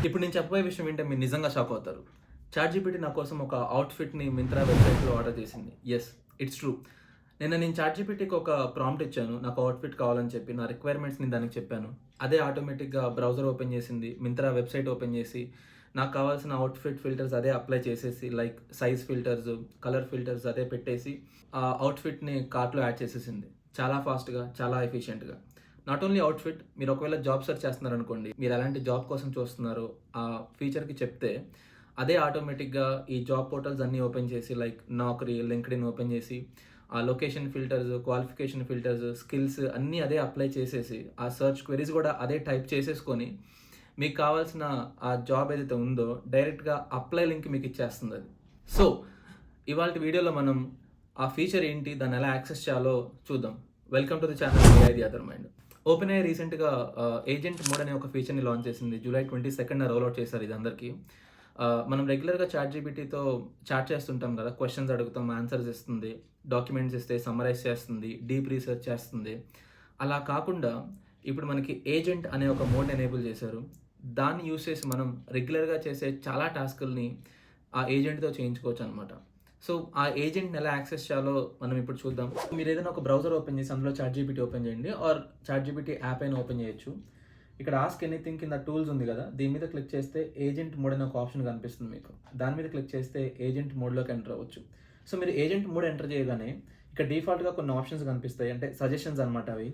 ఇప్పుడు నేను చెప్పబోయే విషయం ఏంటంటే మీరు నిజంగా షాక్ అవుతారు. చాట్‌జీపీటీ నా కోసం ఒక అవుట్‌ఫిట్‌ని మింత్రా వెబ్‌సైట్‌లో ఆర్డర్ చేసింది. Yes, it's true. నేను చాట్‌జీపీటీకి ఒక ప్రాంప్ట్ ఇచ్చాను. నాకు అవుట్‌ఫిట్ కావాలని చెప్పి నా రిక్వైర్మెంట్స్‌ని దానికి చెప్పాను. అదే ఆటోమేటిక్‌గా బ్రౌజర్ ఓపెన్ చేసింది. మింత్రా వెబ్‌సైట్ ఓపెన్ చేసి నాకు కావాల్సిన అవుట్‌ఫిట్ ఫిల్టర్స్ అదే అప్లై చేసేసి like size filters, colour filters అదే పెట్టేసి ఆ అవుట్‌ఫిట్‌ని కార్ట్‌లో యాడ్ చేసేసింది. చాలా ఫాస్ట్‌గా, చాలా ఎఫిషియెంట్‌గా. నాట్ ఓన్లీ అవుట్‌ఫిట్, మీరు ఒకవేళ జాబ్ సెర్చ్ చేస్తున్నారనుకోండి, మీరు ఎలాంటి జాబ్ కోసం చూస్తున్నారో ఆ ఫీచర్‌కి చెప్తే, అదే ఆటోమేటిక్‌గా ఈ జాబ్ పోర్టల్స్ అన్నీ ఓపెన్ చేసి లైక్ నాక్రీ, లింక్డ్ఇన్ ఓపెన్ చేసి, ఆ location filters, qualification filters, skills అన్నీ అదే అప్లై చేసేసి, ఆ సెర్చ్ క్వెరీస్ కూడా అదే టైప్ చేసేసుకొని, మీకు కావాల్సిన ఆ జాబ్ ఏదైతే ఉందో డైరెక్ట్‌గా అప్లై లింక్ మీకు ఇచ్చేస్తుందది. సో, ఇవాల్టి వీడియోలో మనం ఆ ఫీచర్ ఏంటి? దాన్ని ఎలా యాక్సెస్ చేయాలో చూద్దాం. Welcome to the channel AI the other mind. OpenAI రీసెంట్‌గా ఏజెంట్ మోడ్ అనే ఒక ఫీచర్‌ని లాంచ్ చేసింది. జూలై 22న రోల్ ఔట్ చేశారు ఇది అందరికీ. మనం రెగ్యులర్‌గా చాట్‌జీపీటీతో చాట్ చేస్తుంటాం కదా! క్వెషన్స్ అడుగుతాం, ఆన్సర్స్ ఇస్తుంది. డాక్యుమెంట్స్ ఇస్తే సమ్మరైజ్ చేస్తుంది. డీప్ రీసెర్చ్ చేస్తుంది. అలా కాకుండా ఇప్పుడు మనకి ఏజెంట్ అనే ఒక మోడ్‌ని ఎనేబుల్ చేశారు. దాన్ని యూజ్ చేసి మనం రెగ్యులర్‌గా చేసే చాలా టాస్కుల్ని ఆ ఏజెంట్‌తో చేయించుకోవచ్చనమాట. సో, ఆ ఏజెంట్‌ని ఎలా యాక్సెస్ చేయాలో మనం ఇప్పుడు చూద్దాం. మీరేదైనా ఒక బ్రౌజర్ ఓపెన్ చేసి అందులో చాట్‌జీపీటీ ఓపెన్ చేయండి ఆర్ చాట్‌జీపీటీ యాప్ అయినా ఓపెన్ చేయొచ్చు. ఇక్కడ ఆస్క్ ఎనీథింగ్ కింద టూల్స్ ఉంది కదా! దీని మీద క్లిక్ చేస్తే ఏజెంట్ మోడ్ అనే ఒక ఆప్షన్ కనిపిస్తుంది మీకు. దాని మీద క్లిక్ చేస్తే ఏజెంట్ మోడ్‌లోకి ఎంటర్ అవ్వచ్చు. సో, మీరు ఏజెంట్ మోడ్ ఎంటర్ చేయగానే ఇక్కడ డిఫాల్ట్‌గా కొన్ని ఆప్షన్స్ కనిపిస్తాయి. అంటే సజెషన్స్ అనమాట అవి.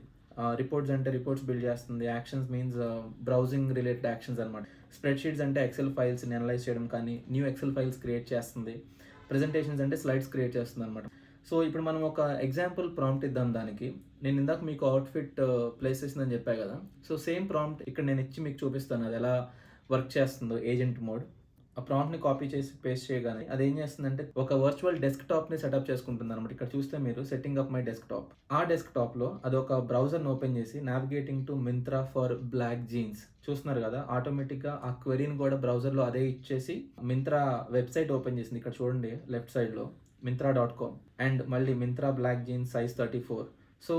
రిపోర్ట్స్ అంటే రిపోర్ట్స్ బిల్డ్ చేస్తుంది. Actions means browsing related actions అనమాట. స్ప్రెడ్‌షీట్స్ అంటే ఎక్సెల్ ఫైల్స్‌ని అనలైజ్ చేయడం కానీ, న్యూ ఎక్సెల్ ఫైల్స్ క్రియేట్ చేస్తుంది. ప్రెజెంటేషన్స్ అంటే స్లైడ్స్ క్రియేట్ చేస్తుందనమాట. సో, ఇప్పుడు మనం ఒక ఎగ్జాంపుల్ ప్రాంప్ట్ ఇద్దాం దానికి. నేను ఇందాక మీకు అవుట్‌ఫిట్ ప్లేస్ చేసిందని చెప్పా కదా! సో, సేమ్ ప్రాంప్ట్ ఇక్కడ నేను ఇచ్చి మీకు చూపిస్తాను. అది ఎలా వర్క్ చేస్తుందో ఏజెంట్ మోడ్. ఆ ప్రాంప్ట్‌ని కాపీ చేసి పేస్ట్ చేయగానే అదేం చేస్తుందంటే ఒక వర్చువల్ డెస్క్‌టాప్‌ని సెటప్ చేసుకుంటుందనమాట. ఇక్కడ చూస్తే మీరు సెట్టింగ్ అప్ మై డెస్క్‌టాప్. ఆ డెస్క్‌టాప్‌లో అదొక బ్రౌజర్‌ని ఓపెన్ చేసి navigating to Myntra for black jeans చూస్తున్నారు కదా! ఆటోమేటిక్‌గా ఆ క్వెరీని కూడా బ్రౌజర్‌లో అదే ఇచ్చేసి మింత్రా వెబ్‌సైట్ ఓపెన్ చేసింది. ఇక్కడ చూడండి లెఫ్ట్ సైడ్‌లో మింత్రా.com అండ్ మళ్ళీ Myntra black jeans size 34. So,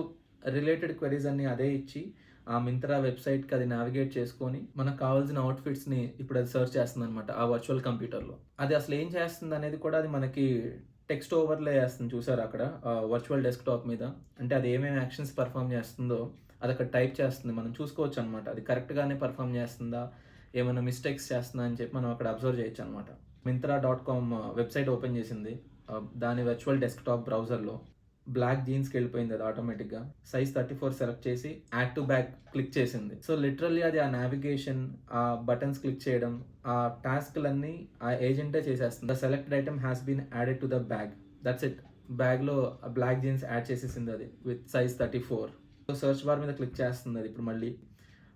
related queries అన్నీ అదే ఇచ్చి ఆ మింత్రా వెబ్‌సైట్‌కి అది నావిగేట్ చేసుకొని, మనకు కావాల్సిన అవుట్‌ఫిట్స్‌ని ఇప్పుడు అది సెర్చ్ చేస్తుందనమాట ఆ వర్చువల్ కంప్యూటర్‌లో. అది అసలు ఏం చేస్తుందనేది కూడా అది మనకి టెక్స్ట్ ఓవర్‌లే చేస్తుంది చూసారా అక్కడ వర్చువల్ డెస్క్‌టాప్ మీద. అంటే అది ఏమేమి యాక్షన్స్ పెర్ఫార్మ్ చేస్తుందో అది అక్కడ టైప్ చేస్తుంది. మనం చూసుకోవచ్చనమాట. అది కరెక్ట్‌గానే పెర్ఫార్మ్ చేస్తుందా? ఏమైనా మిస్టేక్స్ చేస్తుందా అని చెప్పి మనం అక్కడ అబ్జర్వ్ చేయొచ్చనమాట. మింత్రా.com వెబ్‌సైట్ ఓపెన్ చేసింది. దాని వర్చువల్ డెస్క్‌టాప్ బ్రౌజర్‌లో. బ్లాక్ జీన్స్‌కి వెళ్ళిపోయింది అది ఆటోమేటిక్‌గా. సైజ్ 34 సెలెక్ట్ చేసి యాడ్ టు బ్యాక్ క్లిక్ చేసింది. సో, లిటరల్లీ అది ఆ నావిగేషన్, ఆ బటన్స్ క్లిక్ చేయడం, ఆ టాస్క్‌లన్నీ ఆ ఏజెంటే చేసేస్తుంది. The selected item has been added to the bag. That's it. బ్యాగ్‌లో బ్లాక్ జీన్స్ యాడ్ చేసేసింది అది with size 34. So, search bar మీద క్లిక్ చేస్తుంది అది ఇప్పుడు మళ్ళీ.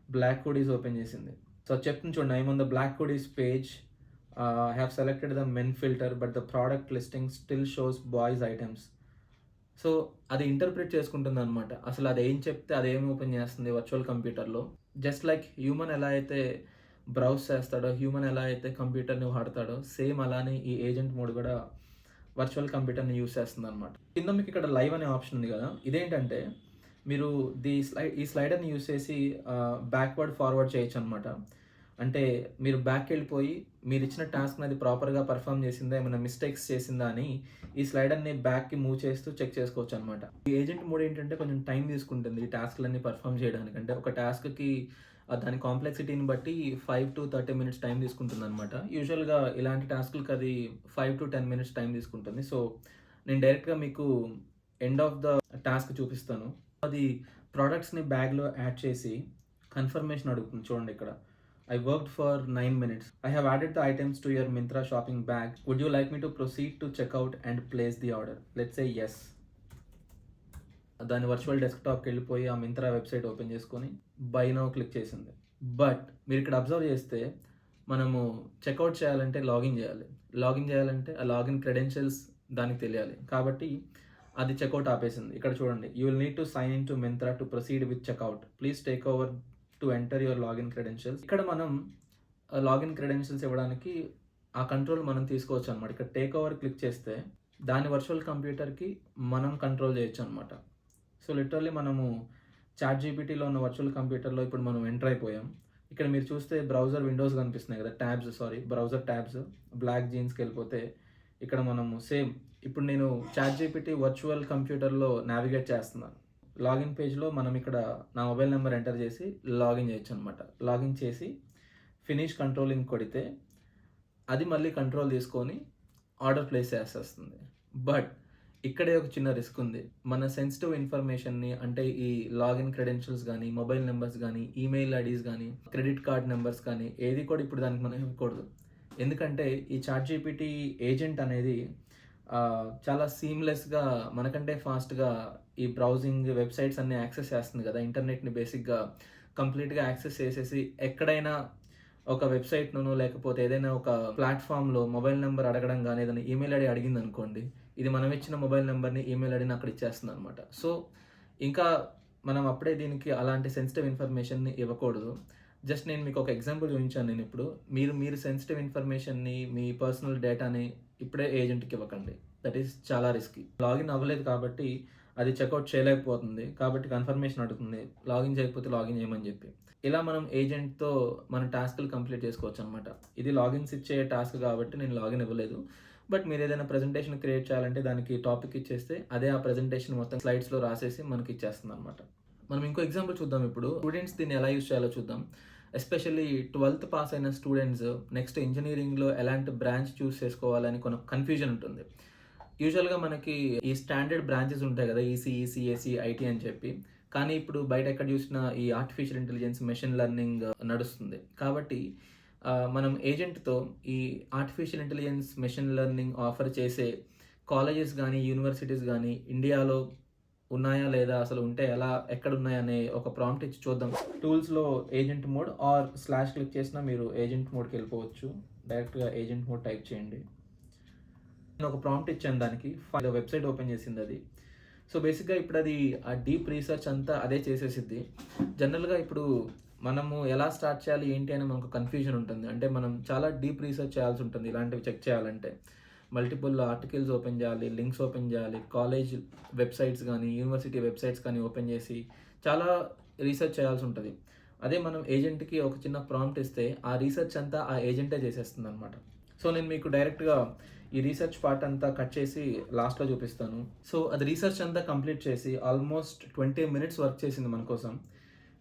బ్లాక్ హుడీస్ ఓపెన్ చేసింది. సో, చెప్తుంది చూడండి. I am on the black hoodies page. I have selected the men filter but the product listing still shows boys items. So, అది ఇంటర్ప్రిట్ చేసుకుంటుందనమాట. అసలు అదేం చెప్తే అదేం ఓపెన్ చేస్తుంది వర్చువల్ కంప్యూటర్‌లో. జస్ట్ లైక్ హ్యూమన్ ఎలా అయితే బ్రౌజ్ చేస్తాడో, హ్యూమన్ ఎలా అయితే కంప్యూటర్‌ని వాడతాడో, సేమ్ అలానే ఈ ఏజెంట్ మోడ్ కూడా వర్చువల్ కంప్యూటర్‌ని యూజ్ చేస్తుందనమాట. కింద మీకు ఇక్కడ లైవ్ అనే ఆప్షన్ ఉంది కదా! ఇదేంటంటే మీరు ఈ స్లైడర్‌ని యూజ్ చేసి బ్యాక్వర్డ్, ఫార్వర్డ్ చేయొచ్చనమాట. అంటే మీరు బ్యాక్‌కెళ్ళిపోయి మీరిచ్చిన టాస్క్‌ని అది ప్రాపర్‌గా పెర్ఫార్మ్ చేసిందా, ఏమైనా మిస్టేక్స్ చేసిందా అని ఈ స్లైడర్‌ని బ్యాక్‌కి మూవ్ చేస్తూ చెక్ చేసుకోవచ్చనమాట. ఈ ఏజెంట్ మోడ్ ఏంటంటే కొంచెం టైం తీసుకుంటుంది ఈ టాస్క్‌లన్నీ పెర్ఫార్మ్ చేయడానికి. అంటే ఒక టాస్క్‌కి దాని కాంప్లెక్సిటీని బట్టి 5-30 మినిట్స్ టైం తీసుకుంటుందనమాట. యూజువల్‌గా ఇలాంటి టాస్క్‌లకి అది 5-10 మినిట్స్ టైం తీసుకుంటుంది. సో, నేను డైరెక్ట్‌గా మీకు ఎండ్ ఆఫ్ ద టాస్క్ చూపిస్తాను. అది ప్రొడక్ట్స్‌ని బ్యాగ్‌లో యాడ్ చేసి కన్ఫర్మేషన్ అడుగుతుంది చూడండి ఇక్కడ. I worked for 9 minutes. I have added the items to your Myntra shopping bag. Would you like me to proceed to checkout and place the order? Let's say yes. దాని virtual డెస్క్‌టాప్‌కి వెళ్ళిపోయి ఆ Myntra website open చేసుకొని by now click చేసింది. But మీరు ఇక్కడ observe చేస్తే మనము checkout చేయాలంటే లాగిన్ చేయాలి. లాగిన్ చేయాలంటే ఆ లాగిన్ క్రెడెన్షియల్స్ దానికి తెలియాలి. కాబట్టి అది చెక్‌ఔట్ ఆపేసింది. ఇక్కడ చూడండి. You will need to sign in to Myntra to proceed with checkout. Please take over to enter your login credentials. ఇక్కడ మనం లాగిన్ క్రెడెన్షియల్స్ ఇవ్వడానికి ఆ కంట్రోల్ మనం తీసుకోవచ్చనమాట. ఇక్కడ టేక్ ఓవర్ క్లిక్ చేస్తే దాని వర్చువల్ కంప్యూటర్‌కి మనం కంట్రోల్ చేయొచ్చనమాట. సో, లిటరల్లీ మనము చాట్‌జీపీటీలో ఉన్న వర్చువల్ కంప్యూటర్‌లో ఇప్పుడు మనం ఎంటర్ అయిపోయాం. ఇక్కడ మీరు చూస్తే బ్రౌజర్ విండోస్ కనిపిస్తున్నాయి కదా, బ్రౌజర్ ట్యాబ్స్ బ్లాక్ జీన్స్కి వెళ్ళిపోతే ఇక్కడ మనము సేమ్ ఇప్పుడు నేను ChatGPT వర్చువల్ కంప్యూటర్లో నావిగేట్ చేస్తున్నాను. లాగిన్ పేజ్లో మనం ఇక్కడ నా మొబైల్ నెంబర్ ఎంటర్ చేసి లాగిన్ చేయొచ్చు అనమాట. లాగిన్ చేసి ఫినిష్ కంట్రోలింగ్ కొడితే అది మళ్ళీ కంట్రోల్ తీసుకొని ఆర్డర్ ప్లేస్ చేసేస్తుంది. బట్ ఇక్కడే ఒక చిన్న రిస్క్ ఉంది. మన సెన్సిటివ్ ఇన్ఫర్మేషన్ని అంటే ఈ లాగిన్ క్రెడెన్షియల్స్ కానీ, మొబైల్ నెంబర్స్ కానీ, ఈమెయిల్ ఐడీస్ కానీ, క్రెడిట్ కార్డ్ నెంబర్స్ కానీ ఏది కూడా ఇప్పుడు దానికి మనం ఇవ్వకూడదు. ఎందుకంటే ఈ ChatGPT ఏజెంట్ అనేది చాలా సీమ్లెస్గా మనకంటే ఫాస్ట్గా ఈ బ్రౌజింగ్ వెబ్సైట్స్ అన్ని యాక్సెస్ చేస్తుంది కదా, ఇంటర్నెట్ని బేసిక్గా కంప్లీట్గా యాక్సెస్ చేసేసి ఎక్కడైనా ఒక వెబ్సైట్ను లేకపోతే ఏదైనా ఒక ప్లాట్ఫామ్లో మొబైల్ నెంబర్ అడగడం కానీ ఏదైనా ఈమెయిల్ ఐడి అడిగింది అనుకోండి, ఇది మనం ఇచ్చిన మొబైల్ నెంబర్ని ఈమెయిల్ ఐడిని అక్కడ ఇచ్చేస్తుంది అనమాట. సో ఇంకా మనం అప్పుడే దీనికి అలాంటి సెన్సిటివ్ ఇన్ఫర్మేషన్ని ఇవ్వకూడదు. జస్ట్ నేను మీకు ఒక ఎగ్జాంపుల్ చూపించాను. నేను ఇప్పుడు మీరు సెన్సిటివ్ ఇన్ఫర్మేషన్ని, మీ పర్సనల్ డేటాని ఇప్పుడే ఏజెంట్కి ఇవ్వకండి. దట్ ఈస్ చాలా రిస్కీ. లాగిన్ అవ్వలేదు కాబట్టి అది చెక్అవుట్ చేయలేకపోతుంది, కాబట్టి కన్ఫర్మేషన్ అడుగుతుంది, లాగిన్ చేయకపోతే లాగిన్ చేయమని చెప్పి. ఇలా మనం ఏజెంట్తో మన టాస్క్లు కంప్లీట్ చేసుకోవచ్చు అనమాట. ఇది లాగిన్స్ ఇచ్చే టాస్క్ కాబట్టి నేను లాగిన్ ఇవ్వలేదు. బట్ మీరు ఏదైనా ప్రెజెంటేషన్ క్రియేట్ చేయాలంటే దానికి టాపిక్ ఇచ్చేస్తే అదే ఆ ప్రెజెంటేషన్ మొత్తం స్లైడ్స్లో రాసేసి మనకి ఇచ్చేస్తుంది అనమాట. మనం ఇంకో ఎగ్జాంపుల్ చూద్దాం. ఇప్పుడు స్టూడెంట్స్ దీన్ని ఎలా యూజ్ చేయాలో చూద్దాం. ఎస్పెషల్లీ 12th పాస్ అయిన స్టూడెంట్స్ నెక్స్ట్ ఇంజనీరింగ్లో ఎలాంటి బ్రాంచ్ చూస్ చేసుకోవాలని కొన్ని కన్ఫ్యూజన్ ఉంటుంది. యూజువల్గా మనకి ఈ స్టాండర్డ్ బ్రాంచెస్ ఉంటాయి కదా, ఈసీఈ, సిఎస్సి, ఐటీ అని చెప్పి. కానీ ఇప్పుడు బయట ఎక్కడ చూసినా ఈ ఆర్టిఫిషియల్ ఇంటెలిజెన్స్, మెషిన్ లెర్నింగ్ నడుస్తుంది. కాబట్టి మనం ఏజెంట్తో ఈ artificial intelligence, machine learning offer చేసే కాలేజెస్ కానీ, యూనివర్సిటీస్ కానీ ఇండియాలో ఉన్నాయా లేదా, అసలు ఉంటే ఎలా, ఎక్కడ ఉన్నాయనే ఒక ప్రాంప్ట్ ఇచ్చి చూద్దాం. టూల్స్లో ఏజెంట్ మోడ్ ఆర్ / క్లిక్ చేసినా మీరు ఏజెంట్ మోడ్కి వెళ్ళిపోవచ్చు. డైరెక్ట్గా ఏజెంట్ మోడ్ టైప్ చేయండి. నేను ఒక ప్రాంప్ట్ ఇచ్చాను, దానికి వెబ్సైట్ ఓపెన్ చేసింది అది. సో బేసిక్గా ఇప్పుడు అది ఆ డీప్ రీసెర్చ్ అంతా అదే చేసేసిద్ది. జనరల్గా ఇప్పుడు మనము ఎలా స్టార్ట్ చేయాలి ఏంటి అని మనకు కన్ఫ్యూజన్ ఉంటుంది. అంటే మనం చాలా డీప్ రీసెర్చ్ చేయాల్సి ఉంటుంది ఇలాంటివి చెక్ చేయాలంటే. మల్టిపుల్ ఆర్టికల్స్ ఓపెన్ చేయాలి, లింక్స్ ఓపెన్ చేయాలి, కాలేజ్ వెబ్సైట్స్ కానీ, యూనివర్సిటీ వెబ్సైట్స్ కానీ ఓపెన్ చేసి చాలా రీసెర్చ్ చేయాల్సి ఉంటుంది. అదే మనం ఏజెంట్కి ఒక చిన్న ప్రాంప్ట్ ఇస్తే ఆ రీసెర్చ్ అంతా ఆ ఏజెంటే చేసేస్తుంది అనమాట. సో నేను మీకు డైరెక్ట్గా ఈ రీసెర్చ్ పార్ట్ అంతా కట్ చేసి లాస్ట్లో చూపిస్తాను. సో అది రీసెర్చ్ అంతా కంప్లీట్ చేసి ఆల్మోస్ట్ 20 minutes వర్క్ చేసింది మన కోసం.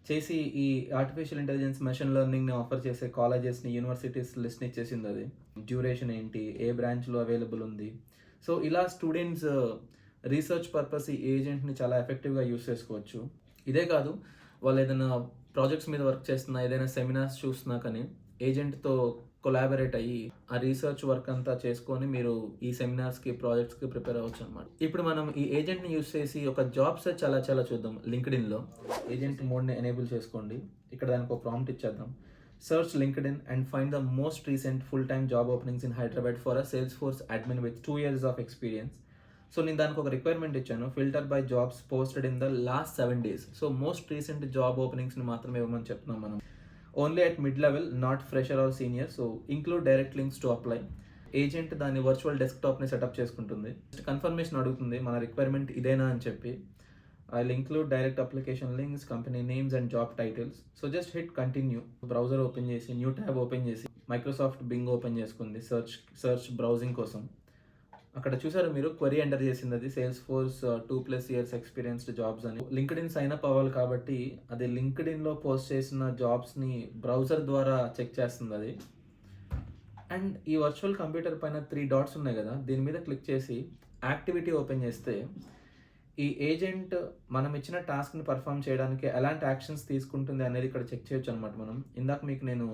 చేసి ఈ ఆర్టిఫిషియల్ ఇంటెలిజెన్స్, మెషిన్ లెర్నింగ్ని ఆఫర్ చేసే కాలేజెస్ని, యూనివర్సిటీస్ లిస్ట్ని ఇచ్చేసింది. అది డ్యూరేషన్ ఏంటి, ఏ బ్రాంచ్లో అవైలబుల్ ఉంది. సో ఇలా స్టూడెంట్స్ రీసెర్చ్ పర్పస్ ఈ ఏజెంట్ని చాలా ఎఫెక్టివ్గా యూస్ చేసుకోవచ్చు. ఇదే కాదు, వాళ్ళు ఏదైనా ప్రాజెక్ట్స్ మీద వర్క్ చేస్తున్నా, ఏదైనా సెమినార్స్ చూస్తున్నా కానీ ఏజెంట్తో కొలాబరేట్ అయ్యి ఆ రీసెర్చ్ వర్క్ అంతా చేసుకొని మీరు ఈ సెమినార్స్కి, ప్రాజెక్ట్స్కి ప్రిపేర్ అవ్వచ్చు అనమాట. ఇప్పుడు మనం ఈ ఏజెంట్ని యూస్ చేసి ఒక జాబ్ సెర్చ్ చాలా చూద్దాం. లింక్డ్ఇన్లో ఏజెంట్ మోడ్ని ఎనేబుల్ చేసుకోండి. ఇక్కడ దానికి ఒక ప్రాంప్ట్ ఇచ్చేద్దాం. Search LinkedIn and find the most recent full-time job openings in Hyderabad for a Salesforce admin with 2 years of experience. So నేను దానికి ఒక రిక్వైర్మెంట్ ఇచ్చాను, filter by jobs posted in the last 7 days. So most recent job ఓపెనింగ్స్ని మాత్రమే ఇవ్వమని చెప్తున్నాం మనం. Only at mid level, not fresher or senior. So include direct links to apply. Agent దాని వర్చువల్ డెస్క్టాప్ని సెటప్ చేసుకుంటుంది. కన్ఫర్మేషన్ అడుగుతుంది మన రిక్వైర్మెంట్ ఇదేనా అని చెప్పి. I will include direct application links, company names and job titles. So just hit continue. Browser open చేసి new tab open చేసి మైక్రోసాఫ్ట్ బింగ్ ఓపెన్ చేసుకుంది సర్చ్ బ్రౌజింగ్ కోసం. అక్కడ చూసారు మీరు క్వరీ ఎంటర్ చేసింది, అది Salesforce 2+ years ఎక్స్పీరియన్స్డ్ జాబ్స్ అని. లింక్డ్ఇన్ సైన్ అప్ అవ్వాలి కాబట్టి అది లింక్డ్ఇన్లో పోస్ట్ చేసిన జాబ్స్ని బ్రౌజర్ ద్వారా చెక్ చేస్తుంది అది. అండ్ ఈ వర్చువల్ కంప్యూటర్ పైన 3 dots ఉన్నాయి కదా, దీని మీద క్లిక్ చేసి యాక్టివిటీ ఓపెన్ చేస్తే ఈ ఏజెంట్ మనం ఇచ్చిన టాస్క్ని పర్ఫామ్ చేయడానికి ఎలాంటి యాక్షన్స్ తీసుకుంటుంది అనేది ఇక్కడ చెక్ చేయొచ్చు అనమాట. మనం ఇందాక మీకు నేను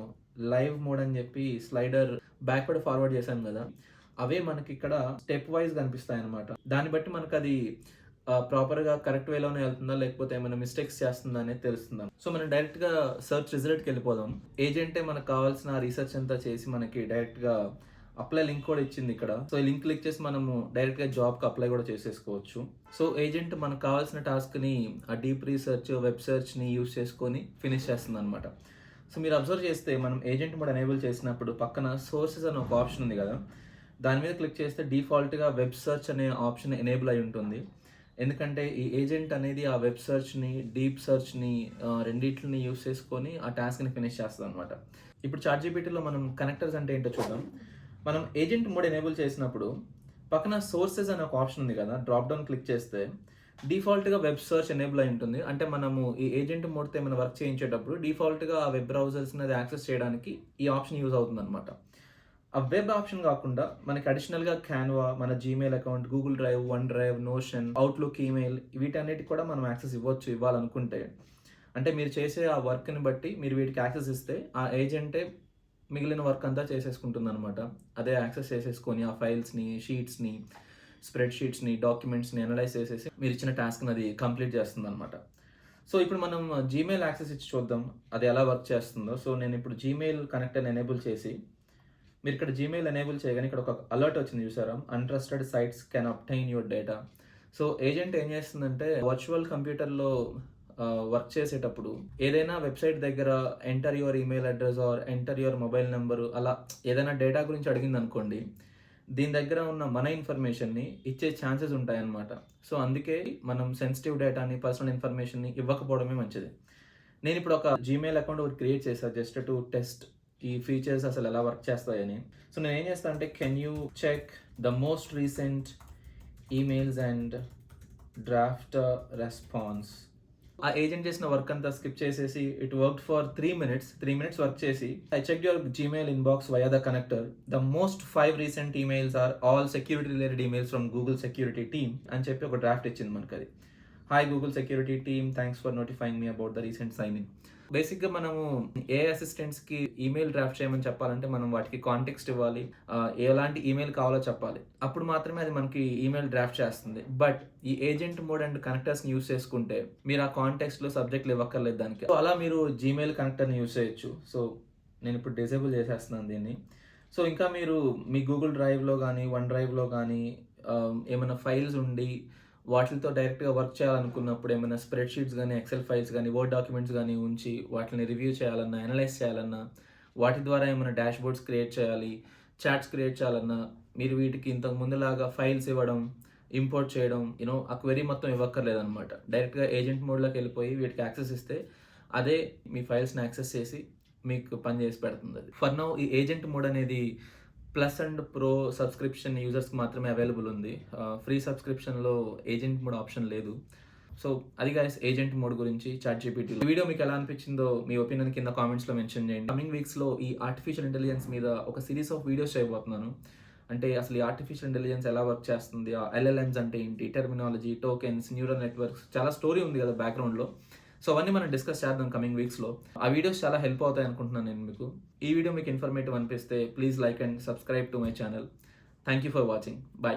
లైవ్ మోడ్ అని చెప్పి స్లైడర్ బ్యాక్వర్డ్ ఫార్వర్డ్ చేశాను కదా, అవే మనకి ఇక్కడ స్టెప్ వైజ్ కనిపిస్తాయి అనమాట. దాన్ని బట్టి మనకు అది ప్రాపర్గా కరెక్ట్ వేలోనే వెళ్తుందా లేకపోతే ఏమైనా మిస్టేక్స్ చేస్తుందా అనేది తెలుస్తుందా. సో మనం డైరెక్ట్గా సెర్చ్ రిజల్ట్కి వెళ్ళిపోదాం. ఏజెంటే మనకు కావాల్సిన రీసెర్చ్ అంతా చేసి మనకి డైరెక్ట్గా అప్లై లింక్ కూడా ఇచ్చింది ఇక్కడ. సో ఈ లింక్ క్లిక్ చేసి మనము డైరెక్ట్గా జాబ్కి అప్లై కూడా చేసేసుకోవచ్చు. సో ఏజెంట్ మనకు కావాల్సిన టాస్క్ని ఆ డీప్ రీసెర్చ్, వెబ్ సెర్చ్ని యూస్ చేసుకొని ఫినిష్ చేస్తుంది అనమాట. సో మీరు అబ్జర్వ్ చేస్తే మనం ఏజెంట్ మోడ్ ఎనేబుల్ చేసినప్పుడు పక్కన సోర్సెస్ అనే ఒక ఆప్షన్ ఉంది కదా, దాని మీద క్లిక్ చేస్తే డిఫాల్ట్గా వెబ్ సెర్చ్ అనే ఆప్షన్ ఎనేబుల్ అయి ఉంటుంది. ఎందుకంటే ఈ ఏజెంట్ అనేది ఆ వెబ్ సెర్చ్‌ని, డీప్ సెర్చ్‌ని రెండిటిని యూజ్ చేసుకొని ఆ టాస్క్‌ని ఫినిష్ చేస్తదనమాట. ఇప్పుడు చాట్‌జీపీటీలో మనం కనెక్టర్స్ అంటే ఏంటో చూద్దాం. మనం ఏజెంట్ మోడ్ ఎనేబుల్ చేసినప్పుడు పక్కన సోర్సెస్ అనే ఒక ఆప్షన్ ఉంది కదా! డ్రాప్ డౌన్ క్లిక్ చేస్తే డిఫాల్ట్‌గా వెబ్ సెర్చ్ ఎనేబుల్ అయి ఉంటుంది. అంటే మనము ఈ ఏజెంట్ మోడ్‌తో ఏమైనా వర్క్ చేయించేటప్పుడు డిఫాల్ట్‌గా ఆ వెబ్ బ్రౌజర్స్‌ని అది యాక్సెస్ చేయడానికి ఈ ఆప్షన్ యూజ్ అవుతుందనమాట. ఆ వెబ్ ఆప్షన్ కాకుండా మనకి అడిషనల్‌గా క్యాన్వా, మన Gmail account, Google drive, one drive, notion, outlook email వీటన్నిటికి కూడా మనం యాక్సెస్ ఇవ్వాలనుకుంటే, అంటే మీరు చేసే ఆ వర్క్‌ని బట్టి మీరు వీటికి యాక్సెస్ ఇస్తే ఆ ఏజెంటే మిగిలిన వర్క్ అంతా చేసేసుకుంటుందనమాట. అదే యాక్సెస్ చేసేసుకొని ఆ ఫైల్స్‌ని, షీట్స్‌ని, స్ప్రెడ్ షీట్స్‌ని, డాక్యుమెంట్స్‌ని అనలైజ్ చేసేసి మీరిచ్చిన టాస్క్‌ని అది కంప్లీట్ చేస్తుందనమాట. సో, ఇప్పుడు మనం జీమెయిల్ యాక్సెస్ ఇచ్చి చూద్దాం. అది ఎలా వర్క్ చేస్తుందో. సో, నేనిప్పుడు జీమెయిల్ కనెక్టర్‌ని ఎనేబుల్ చేసి మీరిక్కడ జీమెయిల్ ఎనేబుల్ చేయగానే ఇక్కడ ఒక అలర్ట్ వచ్చింది చూసారా? Untrusted sites can obtain your data. So, agent ఏం చేస్తుందంటే వర్చువల్ కంప్యూటర్‌లో వర్క్ చేసేటప్పుడు ఏదైనా వెబ్‌సైట్ దగ్గర enter your email address or enter your mobile number అలా ఏదైనా డేటా గురించి అడిగిందనుకోండి, దీని దగ్గర ఉన్న మన ఇన్ఫర్మేషన్‌ని ఇచ్చే ఛాన్సెస్ ఉంటాయన్నమాట. సో, అందుకే మనం సెన్సిటివ్ డేటాని, పర్సనల్ ఇన్ఫర్మేషన్‌ని ఇవ్వకపోవడమే మంచిది. నేనిప్పుడు ఒక జీమెయిల్ అకౌంట్ ఒకటి క్రియేట్ చేశా జస్ట్ టు టెస్ట్ ఈ ఫీచర్స్ అసలు ఎలా వర్క్ చేస్తాయని. సో, నేనేం చేస్తా అంటే can you check the most recent emails and draft response. ఆ ఏజెంట్ చేసిన వర్క్ అంతా స్కిప్ చేసేసి it worked for 3 minutes. 3 minutes work చేసి I checked your Gmail inbox via the connector. The most 5 recent emails are all security related emails from Google security team అని చెప్పి ఒక draft ఇచ్చింది మనకది. Hi Google security team, thanks for notifying me about the recent sign in. బేసిక్‌గా మనము AI అసిస్టెంట్స్‌కి email draft చేయమని చెప్పాలంటే మనం వాటికి కాంటెక్స్ట్ ఇవ్వాలి. ఎలాంటి ఈమెయిల్ కావాలో చెప్పాలి. అప్పుడు మాత్రమే అది మనకి ఈమెయిల్ డ్రాఫ్ట్ చేస్తుంది. బట్ ఈ ఏజెంట్ మోడ్ అండ్ కనెక్టర్స్‌ని యూజ్ చేసుకుంటే మీరు ఆ కాంటెక్స్ట్‌లో సబ్జెక్ట్‌లు ఇవ్వక్కర్లేదు దానికి. సో, అలా మీరు జీమెయిల్ కనెక్టర్‌ని యూజ్ చేయొచ్చు. సో, నేనిప్పుడు డిసేబుల్ చేసేస్తున్నాను దీన్ని. సో, ఇంకా మీరు మీ గూగుల్ డ్రైవ్‌లో గానీ, వన్ డ్రైవ్‌లో గానీ ఏమైనా ఫైల్స్ ఉండి వాటిలతో డైరెక్ట్‌గా వర్క్ చేయాలనుకున్నప్పుడు ఏమైనా స్ప్రెడ్ షీట్స్ గానీ, ఎక్సెల్ ఫైల్స్ గానీ, వర్డ్ డాక్యుమెంట్స్ గానీ ఉంచి వాటిని రివ్యూ చేయాలన్నా, అనలైజ్ చేయాలన్నా, వాటి ద్వారా ఏమైనా డాష్‌బోర్డ్స్ క్రియేట్ చేయాలి, చాట్స్ క్రియేట్ చేయాలన్నా, మీరు వీటికి ఇంతకు ముందులాగా ఫైల్స్ ఇవ్వడం, ఇంపోర్ట్ చేయడం, ఆ క్వెరీ మొత్తం ఇవ్వక్కర్లేదనమాట. డైరెక్ట్‌గా ఏజెంట్ మోడ్‌లోకి వెళ్ళిపోయి వీటికి యాక్సెస్ ఇస్తే అదే మీ ఫైల్స్‌ని యాక్సెస్ చేసి మీకు పని చేసి పెడుతుందది. ఫర్ నౌ ఈ ఏజెంట్ మోడ్ అనేది ప్లస్ అండ్ ప్రో సబ్స్క్రిప్షన్ యూజర్స్‌కి మాత్రమే అవైలబుల్ ఉంది. ఫ్రీ సబ్స్క్రిప్షన్‌లో ఏజెంట్ మోడ్ ఆప్షన్ లేదు. సో, అది గైస్ ఏజెంట్ మోడ్ గురించి చాట్‌జీపీటీలో. ఈ వీడియో మీకు ఎలా అనిపించిందో మీ ఒపీనియన్ కింద కామెంట్స్‌లో మెన్షన్ చేయండి. కమింగ్ వీక్స్‌లో ఈ ఆర్టిఫిషియల్ ఇంటెలిజెన్స్ మీద ఒక సీరీస్ ఆఫ్ వీడియోస్ చేయబోతున్నాను. అంటే అసలు ఈ ఆర్టిఫిషియల్ ఇంటెలిజెన్స్ ఎలా వర్క్ చేస్తుంది? ఆ ఎల్ఎల్ఎమ్స్ అంటే ఏంటి? టెర్మినాలజీ, టోకెన్స్, న్యూరల్ నెట్వర్క్స్ చాలా స్టోరీ ఉంది కదా బ్యాక్‌గ్రౌండ్‌లో. సో, అవన్నీ మనం డిస్కస్ చేద్దాం కమింగ్ వీక్స్‌లో. ఆ వీడియోస్ చాలా హెల్ప్ అవుతాయి అనుకుంటున్నాను నేను మీకు. ఈ వీడియో మీకు ఇన్ఫర్మేటివ్ అనిపిస్తే please like and subscribe to my channel. Thank you for watching. By.